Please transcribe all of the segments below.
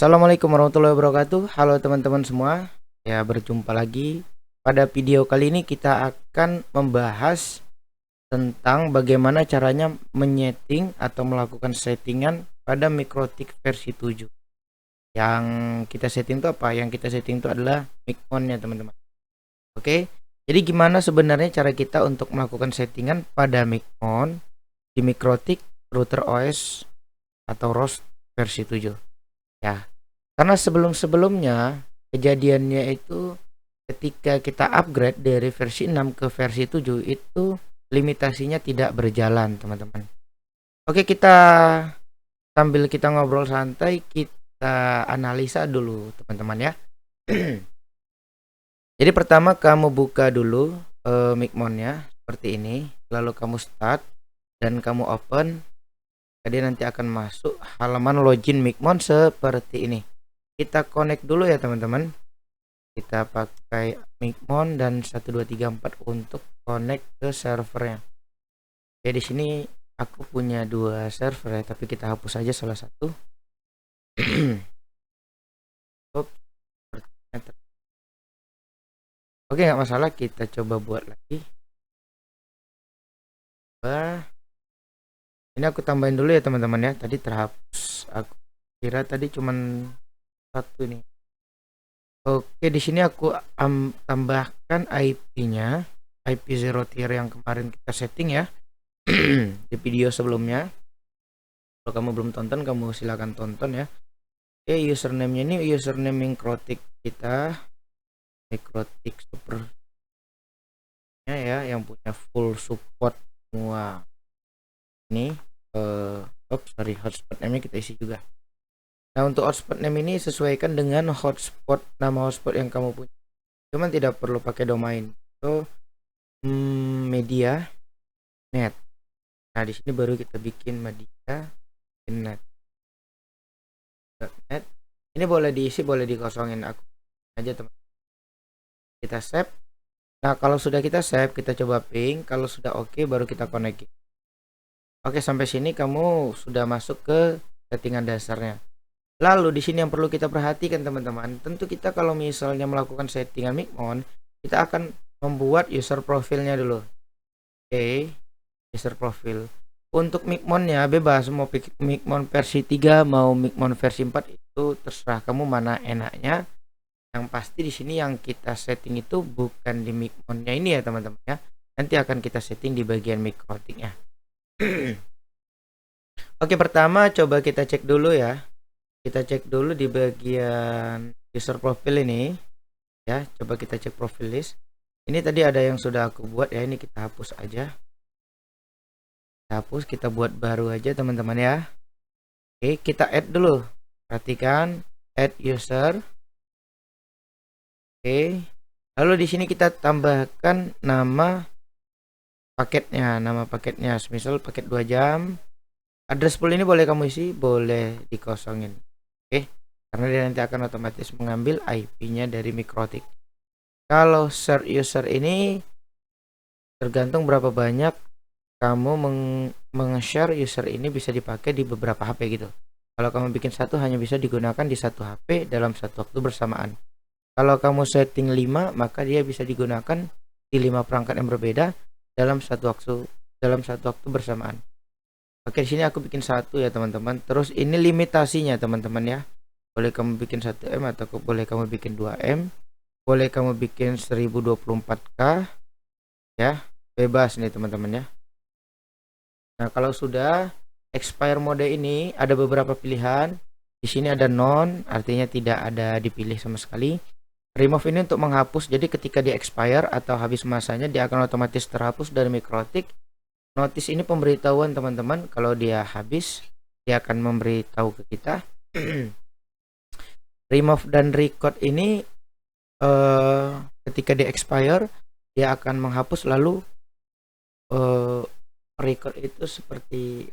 Assalamualaikum warahmatullahi wabarakatuh. Halo teman-teman semua. Ya, berjumpa lagi. Pada video kali ini kita akan membahas tentang bagaimana caranya menyeting atau melakukan settingan pada Mikrotik versi 7. Yang kita setting itu apa? Yang kita setting itu adalah mic on-nya, teman-teman. Oke. Jadi gimana sebenarnya cara kita untuk melakukan settingan pada mic on di Mikrotik router OS atau ROS versi 7? Ya, karena sebelum-sebelumnya kejadiannya itu ketika kita upgrade dari versi 6 ke versi 7 itu limitasinya tidak berjalan, teman-teman. Oke, sambil kita ngobrol santai, kita analisa dulu, teman-teman ya. Jadi pertama kamu buka dulu Micmon-nya seperti ini, lalu kamu start dan kamu open. Jadi nanti akan masuk halaman login Micmon seperti ini. Kita connect dulu ya teman-teman. Kita pakai Micmon dan 1234 untuk connect ke servernya. Oke, di sini aku punya 2 server ya, tapi kita hapus saja salah satu. Oke, nggak masalah, kita coba buat lagi. Ini aku tambahin dulu ya teman-teman ya. Tadi terhapus. Aku kira tadi cuman satu nih. Oke, di sini aku tambahkan IP-nya, IP 0 tier yang kemarin kita setting ya. Di video sebelumnya. Kalau kamu belum tonton, kamu silakan tonton ya. Oke, username-nya ini username Mikrotik kita. Mikrotik Super ya, yang punya full support semua. Ini hotspot name-nya kita isi juga. Nah, untuk hotspot name ini sesuaikan dengan nama hotspot yang kamu punya. Cuman tidak perlu pakai domain. So, media net. Nah, di sini baru kita bikin media net. .net. Ini boleh diisi, boleh dikosongin aku aja, teman. Kita save. Nah, kalau sudah kita save, kita coba ping. Kalau sudah oke, baru kita connect. Oke, sampai sini kamu sudah masuk ke settingan dasarnya. Lalu di sini yang perlu kita perhatikan teman-teman, tentu kita kalau misalnya melakukan settingan Micmon, kita akan membuat user profilnya dulu. Oke, user profil. Untuk Micmonnya bebas, mau Micmon versi 3 mau Micmon versi 4 itu terserah kamu mana enaknya. Yang pasti di sini yang kita setting itu bukan di Micmonnya ini ya teman-teman ya. Nanti akan kita setting di bagian Mikrotiknya. Oke, pertama coba kita cek dulu ya. Kita cek dulu di bagian user profil ini ya. Coba kita cek profil list. Ini tadi ada yang sudah aku buat ya. Ini kita hapus aja. Kita hapus, kita buat baru aja teman-teman ya. Oke, kita add dulu. Perhatikan add user. Oke. Lalu di sini kita tambahkan nama paketnya, misal paket 2 jam. Address pool ini boleh kamu isi, boleh dikosongin. Oke, karena dia nanti akan otomatis mengambil IP-nya dari Mikrotik. Kalau share user ini tergantung berapa banyak kamu meng-share user ini, bisa dipakai di beberapa HP gitu. Kalau kamu bikin satu, hanya bisa digunakan di satu HP dalam satu waktu bersamaan. Kalau kamu setting 5, maka dia bisa digunakan di 5 perangkat yang berbeda dalam satu waktu bersamaan. Oke, di sini aku bikin satu ya teman-teman. Terus ini limitasinya teman-teman ya. Boleh kamu bikin 1M atau boleh kamu bikin 2M. Boleh kamu bikin 1024K ya. Bebas nih teman-teman ya. Nah, kalau sudah expire mode ini ada beberapa pilihan. Di sini ada none, artinya tidak ada dipilih sama sekali. Remove ini untuk menghapus, jadi ketika di expire atau habis masanya dia akan otomatis terhapus dari Mikrotik. Notice ini pemberitahuan teman-teman, kalau dia habis dia akan memberitahu ke kita. Remove dan record ini ketika di expire dia akan menghapus, lalu record itu seperti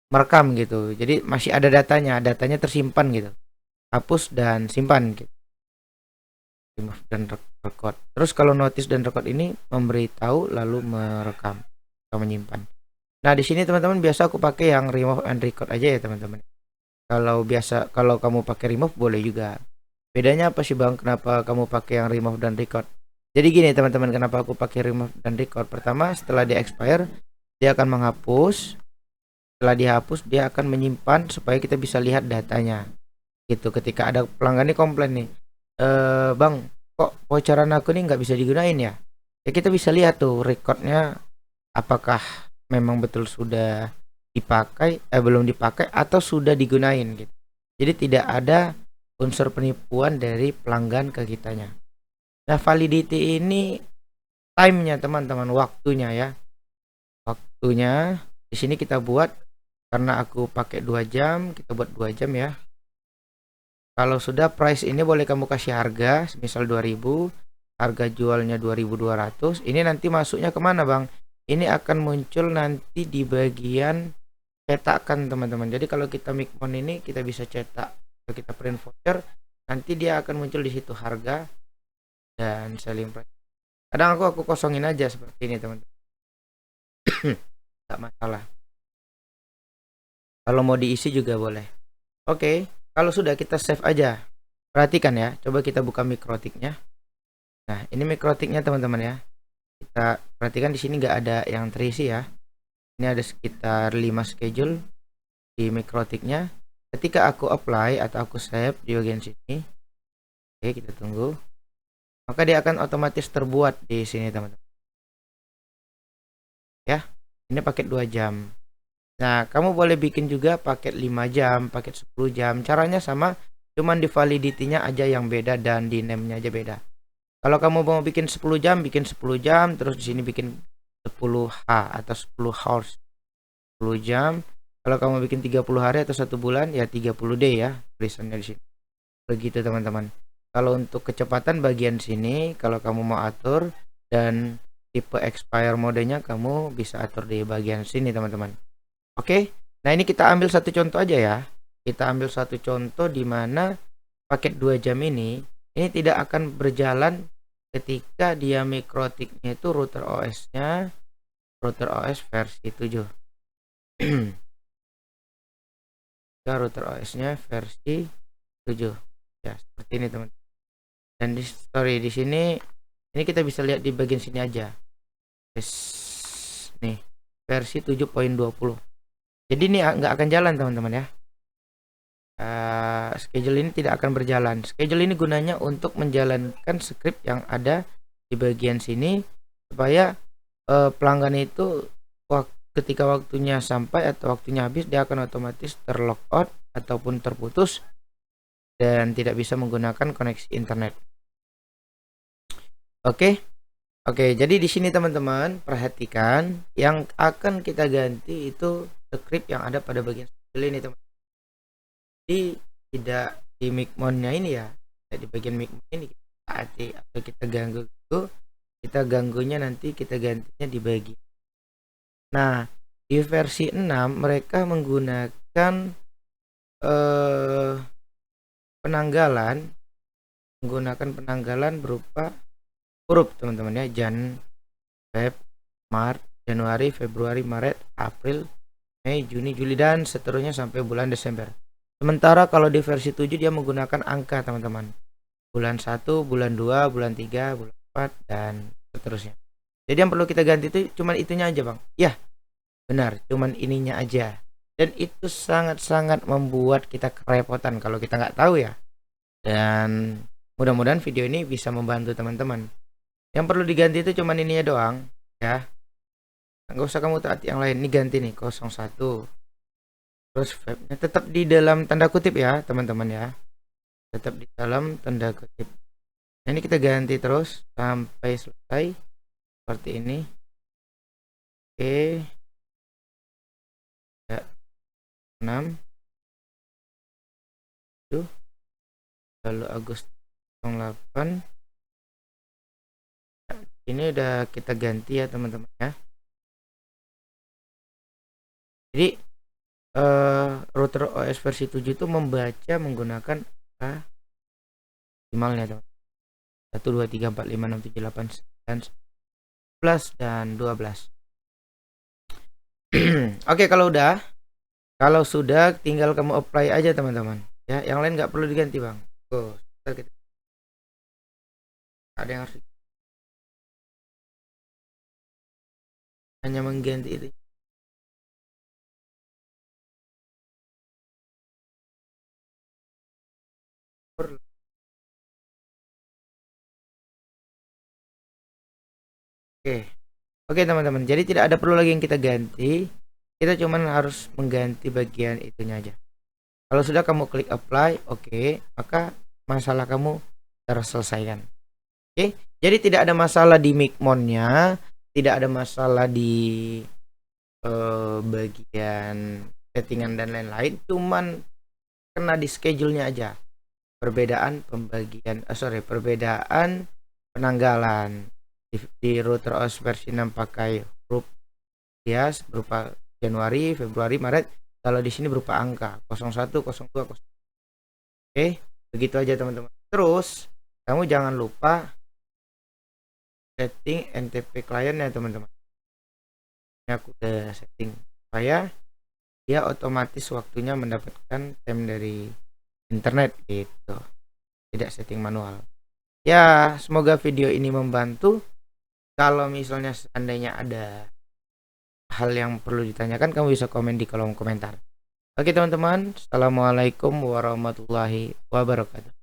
merekam gitu, jadi masih ada datanya tersimpan gitu. Hapus dan simpan gitu. Remove dan record. Terus kalau notice dan record ini memberitahu lalu merekam atau menyimpan. Nah, di sini teman-teman biasa aku pakai yang remove and record aja ya teman-teman. Kalau kamu pakai remove boleh juga. Bedanya apa sih Bang? Kenapa kamu pakai yang remove dan record? Jadi gini teman-teman, kenapa aku pakai remove dan record? Pertama, setelah dia expire, dia akan menghapus. Setelah dihapus, dia akan menyimpan supaya kita bisa lihat datanya. Gitu. Ketika ada pelanggan ini komplain nih, Bang, kok voucheran aku nih nggak bisa digunain ya? Ya kita bisa lihat tuh recordnya, apakah memang betul sudah dipakai, belum dipakai atau sudah digunain gitu. Jadi tidak ada unsur penipuan dari pelanggan ke kitanya. Nah, validity ini time-nya teman-teman, waktunya ya. Waktunya di sini kita buat, karena aku pakai 2 jam, kita buat 2 jam ya. Kalau sudah price ini boleh kamu kasih harga, misal 2000, harga jualnya 2200. Ini nanti masuknya kemana Bang? Ini akan muncul nanti di bagian cetakan teman-teman. Jadi kalau kita Micmon ini kita bisa cetak, kalau kita print voucher, nanti dia akan muncul di situ harga dan selling price. Kadang aku kosongin aja seperti ini teman-teman. Gak masalah. Kalau mau diisi juga boleh. Oke, kalau sudah kita save aja. Perhatikan ya, coba kita buka mikrotiknya. Nah, ini mikrotiknya teman-teman ya. Kita perhatikan di sini nggak ada yang terisi ya. Ini ada sekitar 5 schedule di mikrotiknya. Ketika aku apply atau aku save di bagian sini, oke kita tunggu, maka dia akan otomatis terbuat di sini teman-teman. Ya, ini paket 2 jam. Nah, kamu boleh bikin juga paket 5 jam, paket 10 jam. Caranya sama, cuman di validity-nya aja yang beda dan di name-nya aja beda. Kalau kamu mau bikin 10 jam, bikin 10 jam, terus di sini bikin 10H atau 10 hours. 10 jam. Kalau kamu bikin 30 hari atau 1 bulan, ya 30 day ya tulisannya di sini. Begitu teman-teman. Kalau untuk kecepatan bagian sini, kalau kamu mau atur dan tipe expire modenya, kamu bisa atur di bagian sini teman-teman. Oke, nah ini kita ambil satu contoh aja ya. Kita ambil satu contoh di mana paket 2 jam ini tidak akan berjalan ketika dia mikrotiknya itu router OS-nya router OS versi 7. Router OS-nya versi 7. Ya, seperti ini teman. Dan di sini ini kita bisa lihat di bagian sini aja. Nih, versi 7.20. Jadi ini nggak akan jalan teman-teman ya. Schedule ini tidak akan berjalan. Schedule ini gunanya untuk menjalankan script yang ada di bagian sini supaya pelanggan itu ketika waktunya sampai atau waktunya habis, dia akan otomatis terlogout ataupun terputus dan tidak bisa menggunakan koneksi internet. Oke, jadi di sini teman-teman perhatikan, yang akan kita ganti itu script yang ada pada bagian schedule ini teman. Jadi tidak di Micmonnya ini ya, di bagian Micmon ini kita taati atau kita ganggu itu, kita ganggunya nanti kita gantinya di bagian. Nah, di versi 6 mereka menggunakan penanggalan berupa huruf teman-teman ya. Jan, Feb, Maret, Januari, Februari, Maret, April, Mei, Juni, Juli dan seterusnya sampai bulan Desember. Sementara kalau di versi 7 dia menggunakan angka teman-teman. Bulan 1, bulan 2, bulan 3, bulan 4 dan seterusnya. Jadi yang perlu kita ganti itu cuman itunya aja Bang. Ya, benar, cuman ininya aja. Dan itu sangat-sangat membuat kita kerepotan kalau kita nggak tahu ya. Dan mudah-mudahan video ini bisa membantu teman-teman. Yang perlu diganti itu cuman ininya doang ya. Nggak usah kamu taati yang lain. Ini ganti nih 01. Terus webnya tetap di dalam tanda kutip ya teman-teman ya. Tetap di dalam tanda kutip. Nah, ini kita ganti terus sampai selesai seperti ini. Oke. 6 itu lalu Agustus 08. Ini udah kita ganti ya teman-teman ya. Jadi router OS versi 7 itu membaca menggunakan minimalnya teman. 1 2 3 4 5 6 7 8 9 11 dan 12. Oke, kalau udah Kalau sudah tinggal kamu apply aja teman-teman ya, yang lain nggak perlu diganti bang. Oh, ada yang harus hanya mengganti itu. Oke, oke teman-teman. Jadi tidak ada perlu lagi yang kita ganti. Kita cuman harus mengganti bagian itunya aja. Kalau sudah kamu klik apply, oke, maka masalah kamu terselesaikan. Oke, jadi tidak ada masalah di Micmonnya, tidak ada masalah di bagian settingan dan lain-lain, cuman kena di schedule-nya aja. Perbedaan pembagian, perbedaan penanggalan di router OS versi 6 pakai huruf hias berupa Januari, Februari, Maret. Kalau di sini berupa angka 01, 02, 0. Oke, begitu aja teman-teman. Terus kamu jangan lupa setting NTP client ya teman-teman. Ini aku udah setting supaya dia otomatis waktunya mendapatkan time dari internet gitu, tidak setting manual ya. Semoga video ini membantu. Kalau misalnya seandainya ada hal yang perlu ditanyakan, kamu bisa komen di kolom komentar. Oke teman-teman, assalamualaikum warahmatullahi wabarakatuh.